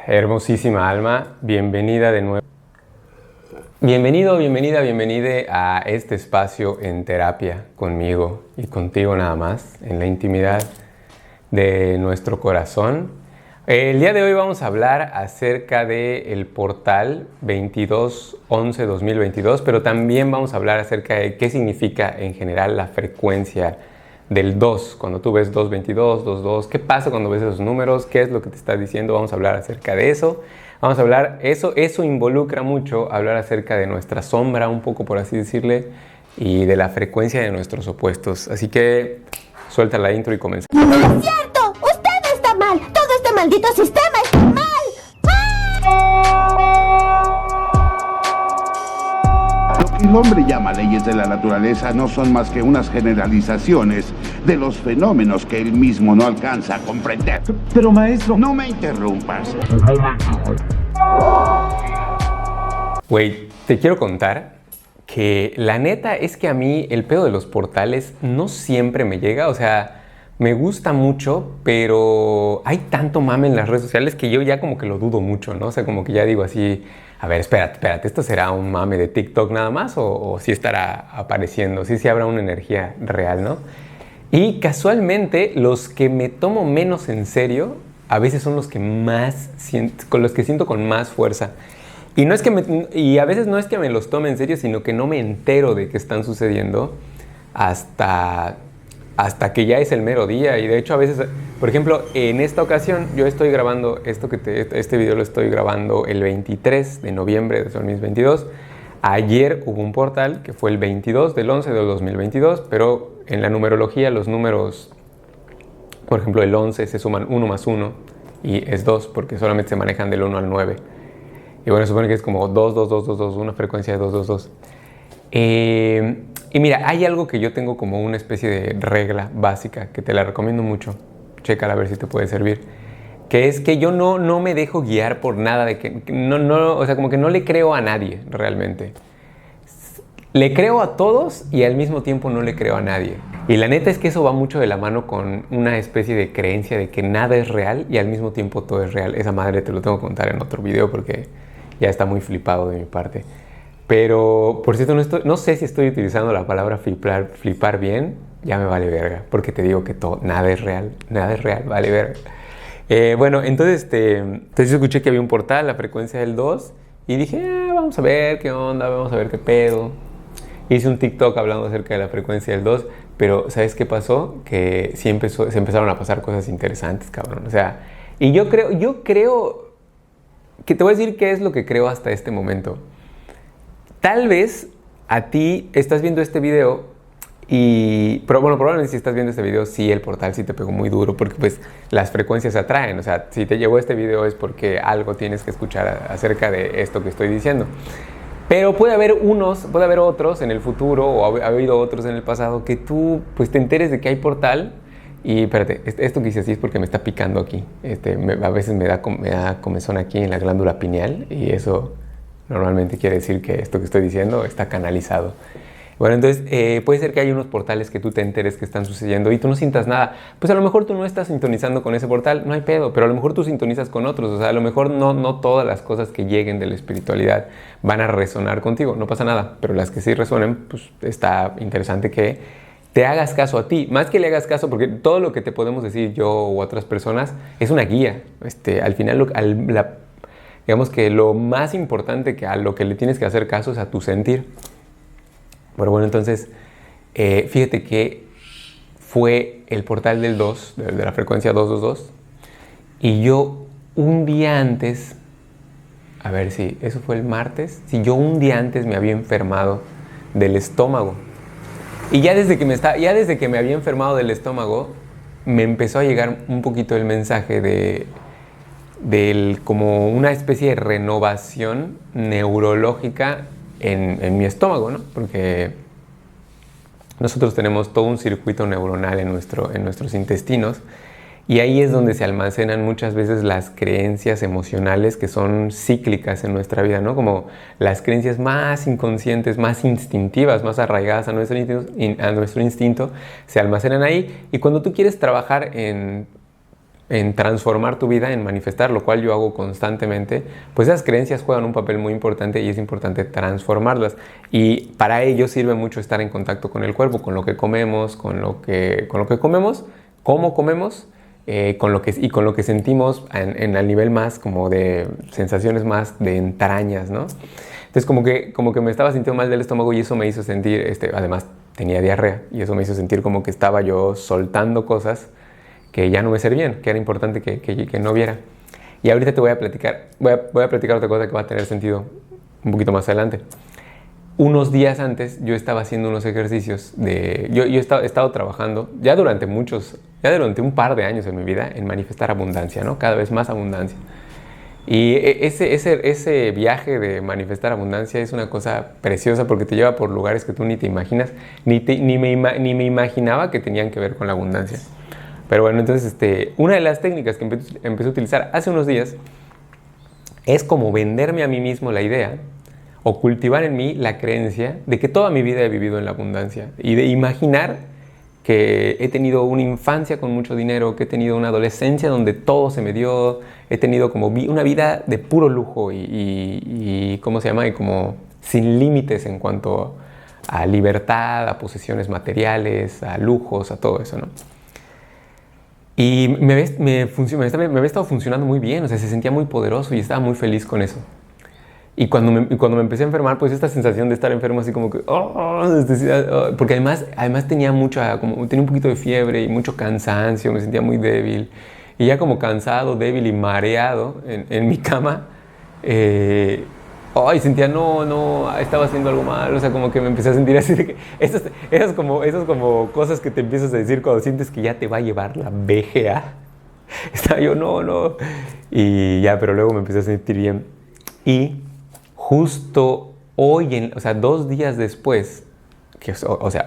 Hermosísima alma, bienvenida de nuevo. Bienvenida a este espacio en terapia conmigo y contigo nada más, en la intimidad de nuestro corazón. El día de hoy vamos a hablar acerca del portal 2211-2022, pero también vamos a hablar acerca de qué significa en general la frecuencia del 2, cuando tú ves 222, 22, ¿qué pasa cuando ves esos números? ¿Qué es lo que te está diciendo? Vamos a hablar acerca de eso. Vamos a hablar, eso involucra mucho hablar acerca de nuestra sombra, un poco por así decirle, y de la frecuencia de nuestros opuestos. Así que suelta la intro y comenzamos. ¡No es cierto! ¡Usted está mal! ¡Todo este maldito sistema está mal! Lo que el hombre llama leyes de la naturaleza no son más que unas generalizaciones de los fenómenos que él mismo no alcanza a comprender. Pero maestro... No me interrumpas. Güey, te quiero contar que la neta es que a mí el pedo de los portales no siempre me llega, o sea, me gusta mucho, pero hay tanto mame en las redes sociales que yo ya como que lo dudo mucho, ¿no? O sea, como que ya digo así, a ver, espérate, ¿esto será un mame de TikTok nada más o sí estará apareciendo? Sí habrá una energía real, ¿no? Y casualmente los que me tomo menos en serio a veces son los que más con los que siento con más fuerza. Y a veces no es que me los tome en serio, sino que no me entero de que están sucediendo hasta que ya es el mero día. Y de hecho a veces, por ejemplo, en esta ocasión yo estoy grabando este video lo estoy grabando el 23 de noviembre de 2022. Ayer hubo un portal que fue el 22 del 11 del 2022, pero en la numerología los números, por ejemplo el 11 se suman 1 más 1 y es 2 porque solamente se manejan del 1 al 9. Y bueno, supone que es como 2, 2, 2, 2, 2, una frecuencia de 2, 2, 2. Y mira, hay algo que yo tengo como una especie de regla básica que te la recomiendo mucho. Chécala a ver si te puede servir. Que es que yo no me dejo guiar por nada de que... o sea, como que no le creo a nadie realmente. Le creo a todos y al mismo tiempo no le creo a nadie. Y la neta es que eso va mucho de la mano con una especie de creencia de que nada es real y al mismo tiempo todo es real. Esa madre te lo tengo que contar en otro video porque ya está muy flipado de mi parte. Pero, por cierto, no sé si estoy utilizando la palabra flipar bien. Ya me vale verga, porque te digo que nada es real, vale verga. Bueno, entonces escuché que había un portal, la frecuencia del 2, y dije, vamos a ver qué onda, vamos a ver qué pedo. Hice un TikTok hablando acerca de la frecuencia del 2, pero ¿sabes qué pasó? Que se empezaron a pasar cosas interesantes, cabrón. O sea, y yo creo que te voy a decir qué es lo que creo hasta este momento. Tal vez a ti estás viendo este video pero bueno, probablemente si estás viendo este video sí el portal sí te pegó muy duro porque pues las frecuencias atraen. O sea, si te llegó este video es porque algo tienes que escuchar acerca de esto que estoy diciendo. Pero puede haber otros en el futuro o ha habido otros en el pasado que tú pues te enteres de que hay portal. Y espérate, esto que hice así es porque me está picando aquí. A veces me da comezón aquí en la glándula pineal y eso normalmente quiere decir que esto que estoy diciendo está canalizado. Bueno, entonces puede ser que hay unos portales que tú te enteres que están sucediendo y tú no sientas nada. Pues a lo mejor tú no estás sintonizando con ese portal, no hay pedo, pero a lo mejor tú sintonizas con otros. O sea, a lo mejor no todas las cosas que lleguen de la espiritualidad van a resonar contigo, no pasa nada. Pero las que sí resuenen, pues está interesante que te hagas caso a ti. Más que le hagas caso, porque todo lo que te podemos decir yo u otras personas es una guía. Al final, digamos que lo más importante que a lo que le tienes que hacer caso es a tu sentir. Pero bueno, entonces, fíjate que fue el portal del 2, de la frecuencia 222, y yo un día antes, a ver si eso fue el martes, yo un día antes me había enfermado del estómago. Y ya desde que me había enfermado del estómago, me empezó a llegar un poquito el mensaje como una especie de renovación neurológica en mi estómago, ¿no? Porque nosotros tenemos todo un circuito neuronal en nuestros intestinos y ahí es donde se almacenan muchas veces las creencias emocionales que son cíclicas en nuestra vida, ¿no? Como las creencias más inconscientes, más instintivas, más arraigadas a nuestro instinto, se almacenan ahí y cuando tú quieres trabajar en en transformar tu vida, en manifestar, lo cual yo hago constantemente, pues esas creencias juegan un papel muy importante y es importante transformarlas. Y para ello sirve mucho estar en contacto con el cuerpo, con lo que comemos, con lo que comemos, cómo comemos, con lo que sentimos en el nivel más como de sensaciones más de entrañas, ¿no? Entonces como que me estaba sintiendo mal del estómago y eso me hizo sentir, además tenía diarrea y eso me hizo sentir como que estaba yo soltando cosas que ya no me servían, que era importante que no viera. Y ahorita te voy a platicar, voy a platicar otra cosa que va a tener sentido un poquito más adelante. Unos días antes yo estaba haciendo unos ejercicios yo he estado trabajando ya durante un par de años en mi vida en manifestar abundancia, ¿no? Cada vez más abundancia. Y ese viaje de manifestar abundancia es una cosa preciosa porque te lleva por lugares que tú ni te imaginas, ni me imaginaba que tenían que ver con la abundancia. Pero bueno, entonces una de las técnicas que empecé a utilizar hace unos días es como venderme a mí mismo la idea o cultivar en mí la creencia de que toda mi vida he vivido en la abundancia y de imaginar que he tenido una infancia con mucho dinero, que he tenido una adolescencia donde todo se me dio, he tenido como una vida de puro lujo y ¿cómo se llama? Y como sin límites en cuanto a libertad, a posesiones materiales, a lujos, a todo eso, ¿no? Y me había estado funcionando muy bien, o sea, se sentía muy poderoso y estaba muy feliz con eso. Y cuando me empecé a enfermar, pues esta sensación de estar enfermo así como que... porque además tenía un poquito de fiebre y mucho cansancio, me sentía muy débil. Y ya como cansado, débil y mareado en mi cama, sentía estaba haciendo algo mal, o sea, como que me empecé a sentir así de que... Esas como cosas que te empiezas a decir cuando sientes que ya te va a llevar la VGA. Estaba yo, no. Y ya, pero luego me empecé a sentir bien. Y justo hoy, 2 días después,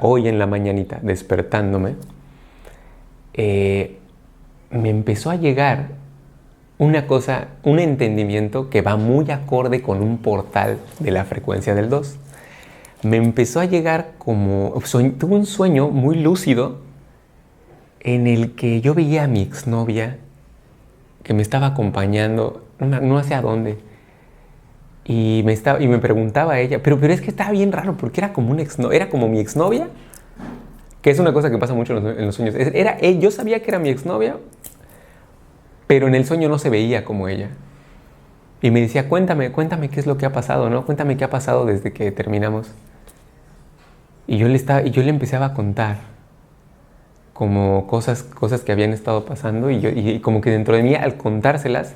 hoy en la mañanita, despertándome, me empezó a llegar un entendimiento que va muy acorde con un portal de la frecuencia del 2. Me empezó a llegar tuve un sueño muy lúcido en el que yo veía a mi exnovia que me estaba acompañando, no sé a dónde. Y me preguntaba a ella, pero es que estaba bien raro porque era como mi exnovia, que es una cosa que pasa mucho en los sueños. Yo sabía que era mi exnovia, pero en el sueño no se veía como ella. Y me decía, cuéntame qué es lo que ha pasado, ¿no? Cuéntame qué ha pasado desde que terminamos. Y yo le empezaba a contar como cosas que habían estado pasando y como que dentro de mí al contárselas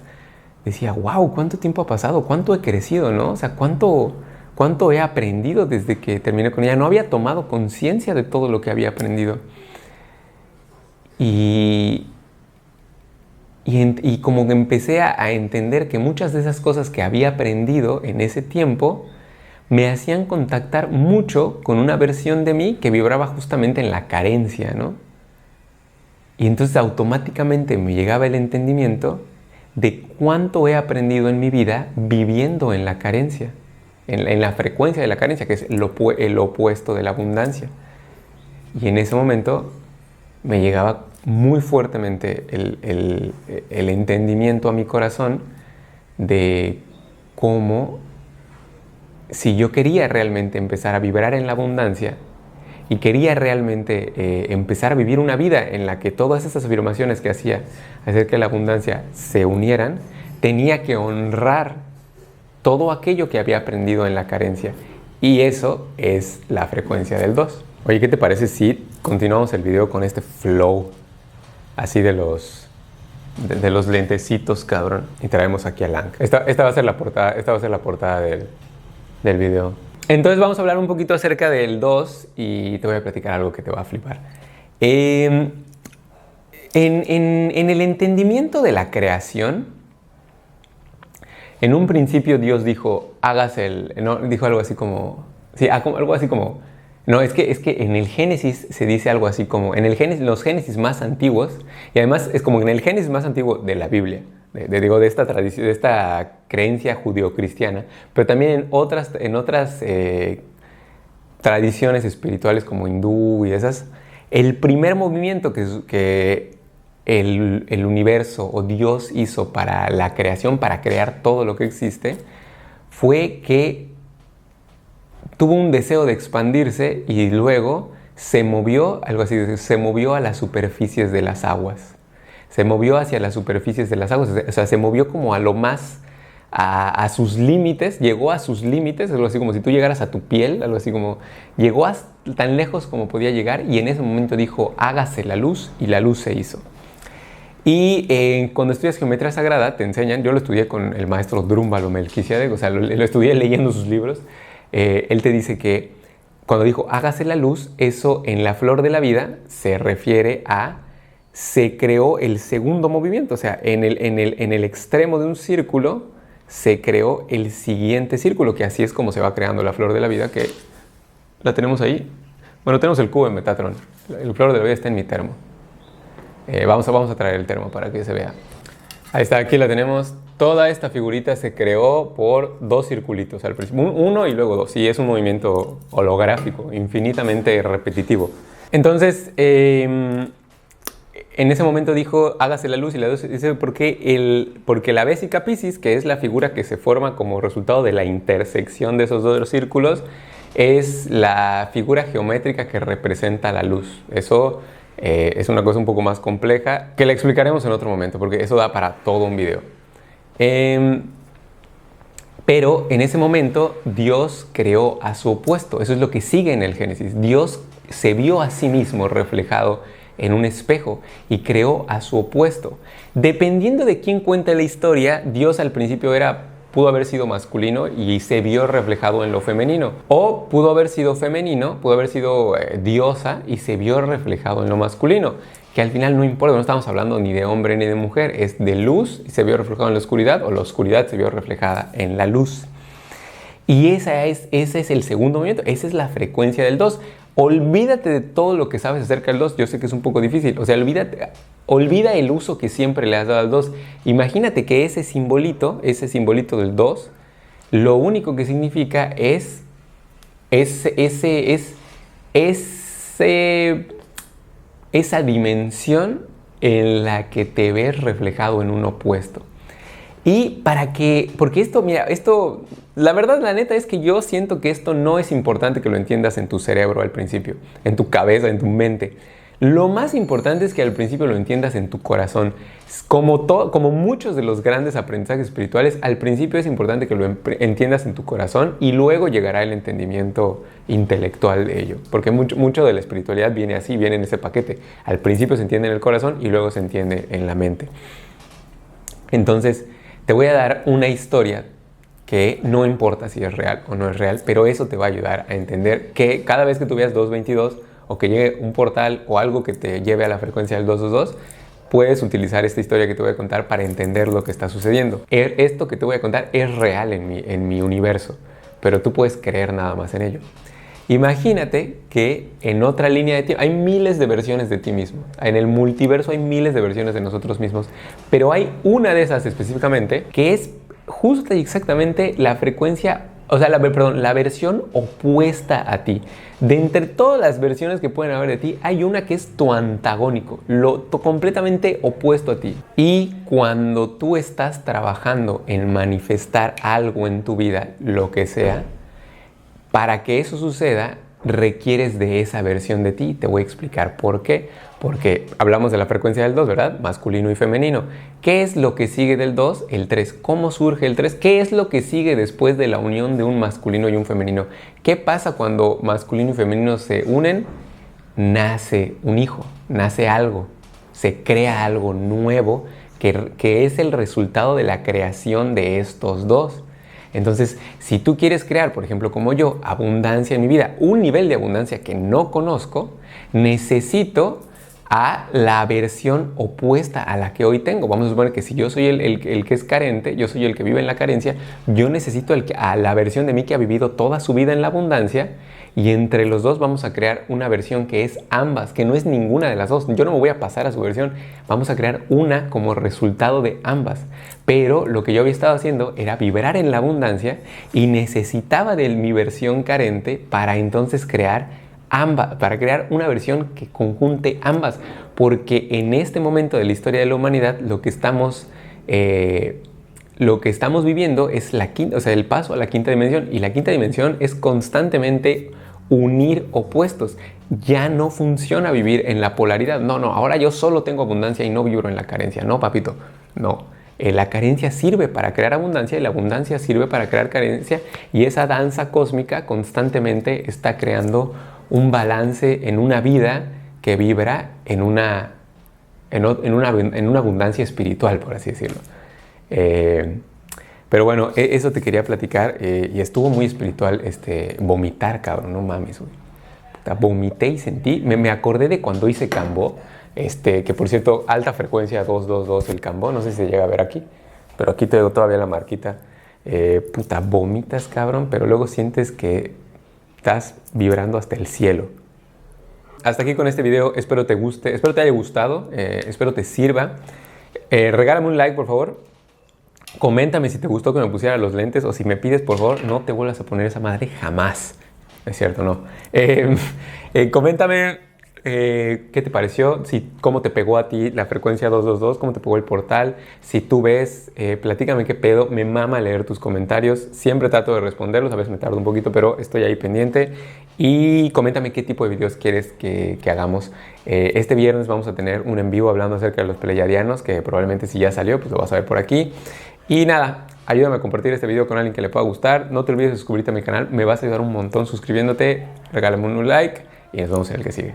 decía, wow, ¿cuánto tiempo ha pasado? ¿Cuánto he crecido, no? O sea, ¿cuánto he aprendido desde que terminé con ella? No había tomado conciencia de todo lo que había aprendido. Y como que empecé a entender que muchas de esas cosas que había aprendido en ese tiempo me hacían contactar mucho con una versión de mí que vibraba justamente en la carencia, ¿no? Y entonces automáticamente me llegaba el entendimiento de cuánto he aprendido en mi vida viviendo en la carencia, en la frecuencia de la carencia, que es el opuesto de la abundancia. Y en ese momento me llegaba muy fuertemente el entendimiento a mi corazón de cómo, si yo quería realmente empezar a vibrar en la abundancia y quería realmente empezar a vivir una vida en la que todas esas afirmaciones que hacía acerca de la abundancia se unieran, tenía que honrar todo aquello que había aprendido en la carencia. Y eso es la frecuencia del 2. Oye, ¿qué te parece si continuamos el video con este flow así de los lentecitos, cabrón? Y traemos aquí a Lang. Esta va a ser la portada del video. Entonces vamos a hablar un poquito acerca del 2 y te voy a platicar algo que te va a flipar. En el entendimiento de la creación, en un principio Dios dijo, dijo algo así como... Sí, algo así como... No, es que en el Génesis se dice algo así como... los Génesis más antiguos, y además es como en el Génesis más antiguo de la Biblia, de esta tradición, de esta creencia judeocristiana, pero también en otras tradiciones espirituales como hindú y esas, el primer movimiento que el universo o Dios hizo para la creación, para crear todo lo que existe, fue que tuvo un deseo de expandirse y luego se movió, algo así, se movió a las superficies de las aguas. Se movió hacia las superficies de las aguas, o sea, se movió como a lo más, a sus límites, llegó a sus límites, algo así como si tú llegaras a tu piel, algo así como llegó tan lejos como podía llegar y en ese momento dijo, hágase la luz, y la luz se hizo. Y cuando estudias geometría sagrada te enseñan, yo lo estudié con el maestro Drúmbalo Melquisedec, o sea, lo estudié leyendo sus libros. Él te dice que cuando dijo hágase la luz, eso en la flor de la vida se refiere a se creó el segundo movimiento, o sea, en el extremo de un círculo se creó el siguiente círculo, que así es como se va creando la flor de la vida, que la tenemos ahí. Bueno, tenemos el cubo de Metatron, el flor de la vida está en mi termo. Vamos a traer el termo para que se vea. Ahí está, aquí la tenemos. Toda esta figurita se creó por dos circulitos al principio, uno y luego dos, y es un movimiento holográfico, infinitamente repetitivo. Entonces, en ese momento dijo, hágase la luz, y la luz dice, porque la Vesica Piscis, que es la figura que se forma como resultado de la intersección de esos dos círculos, es la figura geométrica que representa la luz. Eso es una cosa un poco más compleja, que la explicaremos en otro momento, porque eso da para todo un video. Pero en ese momento Dios creó a su opuesto. Eso es lo que sigue en el Génesis. Dios se vio a sí mismo reflejado en un espejo y creó a su opuesto. Dependiendo de quién cuenta la historia, Dios al principio pudo haber sido masculino y se vio reflejado en lo femenino. O pudo haber sido femenino, pudo haber sido diosa y se vio reflejado en lo masculino. Que al final no importa, no estamos hablando ni de hombre ni de mujer, es de luz y se vio reflejado en la oscuridad, o la oscuridad se vio reflejada en la luz. Y ese es el segundo movimiento, esa es la frecuencia del 2. Olvídate de todo lo que sabes acerca del 2, yo sé que es un poco difícil, o sea, olvida el uso que siempre le has dado al 2. Imagínate que ese simbolito del 2, lo único que significa es esa dimensión en la que te ves reflejado en un opuesto. Y porque esto, mira, la verdad, la neta es que yo siento que esto no es importante que lo entiendas en tu cerebro al principio, en tu cabeza, en tu mente. Lo más importante es que al principio lo entiendas en tu corazón. Como muchos de los grandes aprendizajes espirituales, al principio es importante que lo entiendas en tu corazón y luego llegará el entendimiento intelectual de ello. Porque mucho de la espiritualidad viene así, viene en ese paquete. Al principio se entiende en el corazón y luego se entiende en la mente. Entonces, te voy a dar una historia que no importa si es real o no es real, pero eso te va a ayudar a entender que cada vez que tú veas 222 o que llegue un portal o algo que te lleve a la frecuencia del 222, puedes utilizar esta historia que te voy a contar para entender lo que está sucediendo. Esto que te voy a contar es real en mi universo, pero tú puedes creer nada más en ello. Imagínate que en otra línea de tiempo hay miles de versiones de ti mismo. En el multiverso hay miles de versiones de nosotros mismos, pero hay una de esas específicamente que es justa y exactamente la frecuencia, o sea, la versión opuesta a ti. De entre todas las versiones que pueden haber de ti, hay una que es tu antagónico, completamente opuesto a ti. Y cuando tú estás trabajando en manifestar algo en tu vida, lo que sea, para que eso suceda, requieres de esa versión de ti. Te voy a explicar por qué. Porque hablamos de la frecuencia del 2, ¿verdad? Masculino y femenino. ¿Qué es lo que sigue del 2? El 3. ¿Cómo surge el 3? ¿Qué es lo que sigue después de la unión de un masculino y un femenino? ¿Qué pasa cuando masculino y femenino se unen? Nace un hijo, nace algo, se crea algo nuevo que es el resultado de la creación de estos dos. Entonces, si tú quieres crear, por ejemplo, como yo, abundancia en mi vida, un nivel de abundancia que no conozco, necesito a la versión opuesta a la que hoy tengo. Vamos a suponer que si yo soy el que es carente, yo soy el que vive en la carencia, yo necesito a la versión de mí que ha vivido toda su vida en la abundancia, y entre los dos vamos a crear una versión que es ambas, que no es ninguna de las dos. Yo no me voy a pasar a su versión, vamos a crear una como resultado de ambas. Pero lo que yo había estado haciendo era vibrar en la abundancia y necesitaba de mi versión carente para entonces crear ambas, para crear una versión que conjunte ambas, porque en este momento de la historia de la humanidad lo que estamos viviendo es la quinta, o sea, el paso a la quinta dimensión, y la quinta dimensión es constantemente unir opuestos. Ya no funciona vivir en la polaridad. No, ahora yo solo tengo abundancia y no vibro en la carencia. No, papito, no. La carencia sirve para crear abundancia y la abundancia sirve para crear carencia, y esa danza cósmica constantemente está creando un balance en una vida que vibra en una abundancia espiritual, por así decirlo. Pero bueno, eso te quería platicar, y estuvo muy espiritual vomitar, cabrón, no mames, güey. Vomité y sentí, me acordé de cuando hice Kambo, que por cierto, alta frecuencia 222 el Kambo, no sé si se llega a ver aquí, pero aquí tengo todavía la marquita. Vomitas, cabrón, pero luego sientes que estás vibrando hasta el cielo. Hasta aquí con este video, espero te guste, espero te haya gustado, espero te sirva. Regálame un like, por favor. Coméntame si te gustó que me pusiera los lentes, o si me pides, por favor, no te vuelvas a poner esa madre jamás. Es cierto, no. Coméntame qué te pareció, cómo te pegó a ti la frecuencia 222, cómo te pegó el portal. Si tú ves, platícame qué pedo. Me mama leer tus comentarios. Siempre trato de responderlos, a veces me tardo un poquito, pero estoy ahí pendiente. Y coméntame qué tipo de videos quieres que hagamos. Este viernes vamos a tener un en vivo hablando acerca de los pleyadianos, que probablemente si ya salió, pues lo vas a ver por aquí. Y nada, ayúdame a compartir este video con alguien que le pueda gustar. No te olvides de suscribirte a mi canal, me vas a ayudar un montón suscribiéndote. Regálame un like y nos vemos en el que sigue.